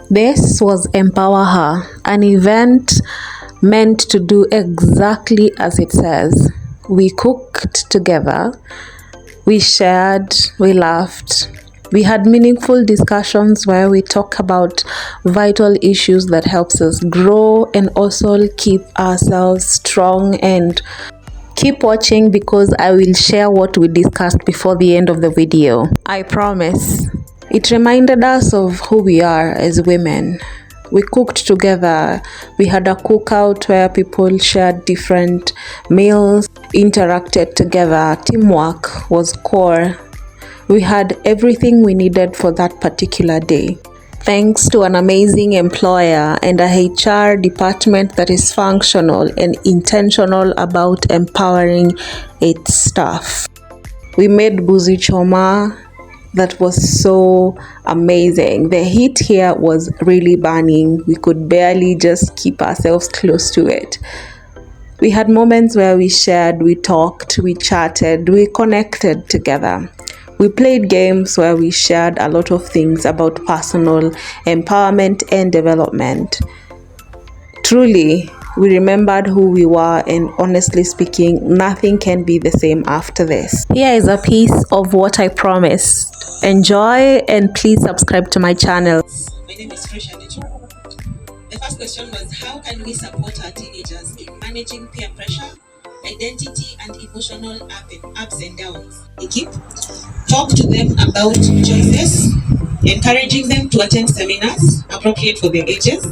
This was Empower Her, an event meant to do exactly as it says. We cooked together, we shared, we laughed. We had meaningful discussions where we talk about vital issues that helps us grow and also keep ourselves strong. And keep watching because I will share what we discussed before the end of the video. I promise. It reminded us of who we are as women. We cooked together. We had a cookout where people shared different meals, interacted together. Teamwork was core. We had everything we needed for that particular day. Thanks to an amazing employer and a HR department that is functional and intentional about empowering its staff. We made buzi choma that was so amazing. The heat here was really burning. We could barely just keep ourselves close to it. We had moments where we shared, we talked, we chatted, we connected together. We played games where we shared a lot of things about personal empowerment and development. Truly, we remembered who we were, and honestly speaking, nothing can be the same after this. Here is a piece of what I promised. Enjoy and please subscribe to my channel. My name is Fresh Addition. The first question was, how can we support our teenagers in managing peer pressure, identity, and emotional ups and downs? Talk to them about choices, encouraging them to attend seminars appropriate for their ages,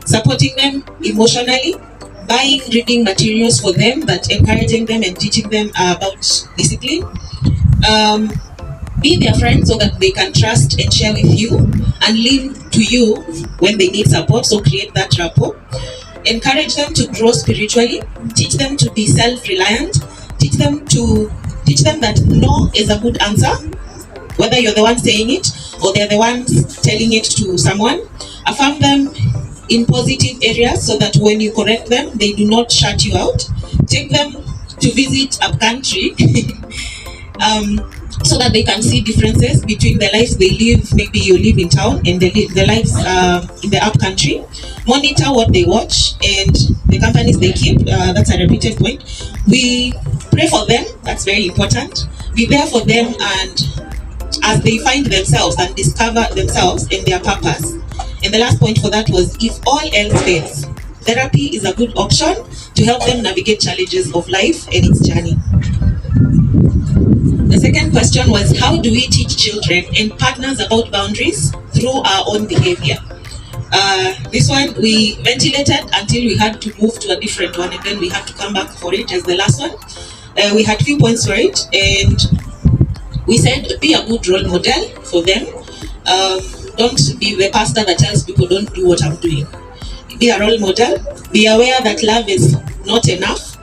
supporting them emotionally, buying reading materials for them, but encouraging them and teaching them about discipline. Be their friend so that they can trust and share with you and lean to you when they need support, so create that rapport. Encourage them to grow spiritually, teach them to be self-reliant, teach them that no is a good answer, whether you're the one saying it or they're the ones telling it to someone. Affirm them in positive areas so that when you correct them, they do not shut you out. Take them to visit a country so that they can see differences between the lives they live. Maybe you live in town and the lives in the up country. Monitor what they watch and the companies they keep. That's a repeated point. We pray for them. That's very important. Be there for them and as they find themselves and discover themselves and their purpose. And the last point for that was, if all else fails, therapy is a good option to help them navigate challenges of life and its journey. The second question was, how do we teach children and partners about boundaries through our own behavior? This one we ventilated until we had to move to a different one, and then we had to come back for it as the last one. We had few points for it, and we said, be a good role model for them. Don't be the pastor that tells people don't do what I'm doing. Be a role model. Be aware that love is not enough.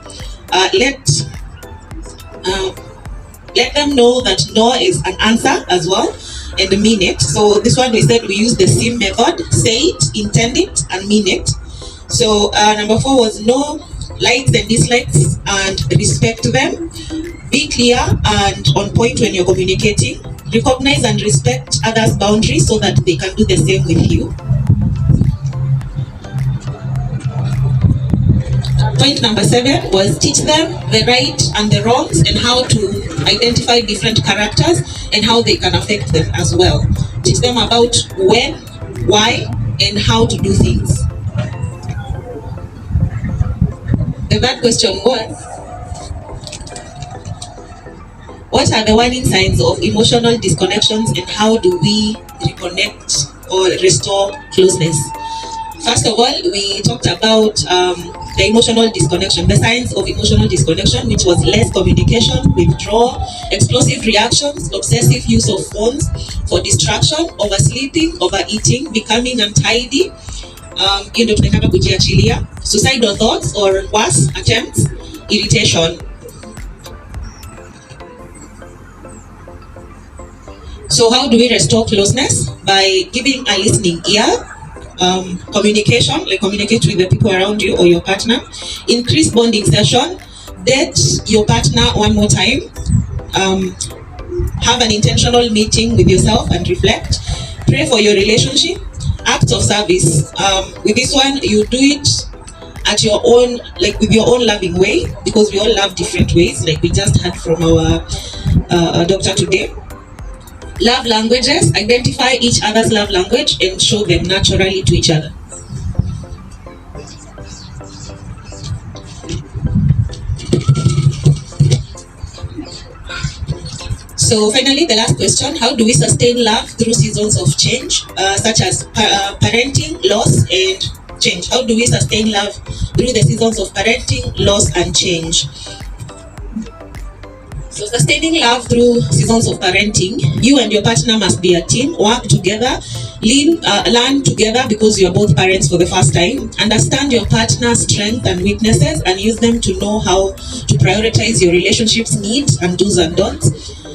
Let them know that no is an answer as well, and mean it. So this one we said we use the same method: say it, intend it, and mean it. So number 4 was know likes and dislikes and respect them. Be clear and on point when you're communicating. Recognize and respect others' boundaries so that they can do the same with you. Point number 7 was teach them the right and the wrongs and how to identify different characters and how they can affect them as well. Teach them about when, why, and how to do things. The third question was, what are the warning signs of emotional disconnections and how do we reconnect or restore closeness? First of all, we talked about the emotional disconnection, the signs of emotional disconnection, which was less communication, withdrawal, explosive reactions, obsessive use of phones for distraction, oversleeping, overeating, becoming untidy, suicidal thoughts or worse attempts, irritation. So how do we restore closeness? By giving a listening ear, communication, like communicate with the people around you or your partner, increase bonding session, date your partner one more time, have an intentional meeting with yourself and reflect, pray for your relationship, act of service. With this one, you do it at your own, like with your own loving way, because we all love different ways, like we just heard from our doctor today. Love languages: identify each other's love language and show them naturally to each other. So finally, the last question: how do we sustain love through seasons of change, such as parenting, loss, and change? How do we sustain love through the seasons of parenting, loss, and change? So sustaining love through seasons of parenting, you and your partner must be a team, work together, learn together because you are both parents for the first time, understand your partner's strengths and weaknesses and use them to know how to prioritize your relationship's needs and do's and don'ts.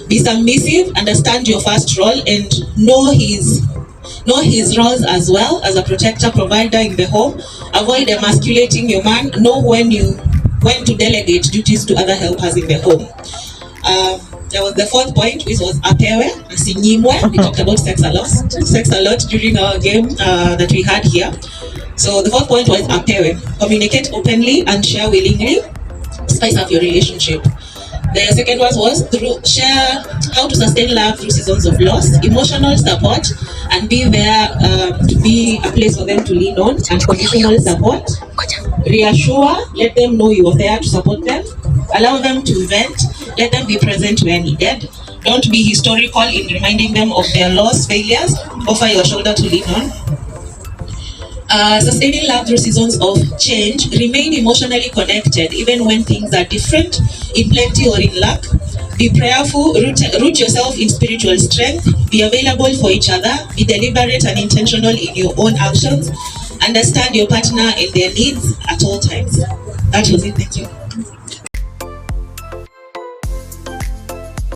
Be submissive, understand your first role and know his roles as well as a protector, provider in the home. Avoid emasculating your man. Know when to delegate duties to other helpers in the home. There was the fourth point, which was apewe, asinyimwe. We talked about sex a lot during our game that we had here. So the fourth point was apewe. Communicate openly and share willingly. Spice up your relationship. The second one was share how to sustain love through seasons of loss, emotional support, and be there to be a place for them to lean on, and conditional support. Reassure, let them know you are there to support them. Allow them to vent, let them be present where needed. Don't be historical in reminding them of their loss, failures. Offer your shoulder to lean on. Sustaining love through seasons of change. Remain emotionally connected even when things are different, in plenty or in lack. Be prayerful, root yourself in spiritual strength. Be available for each other. Be deliberate and intentional in your own actions. Understand your partner and their needs at all times. That was it. Thank you.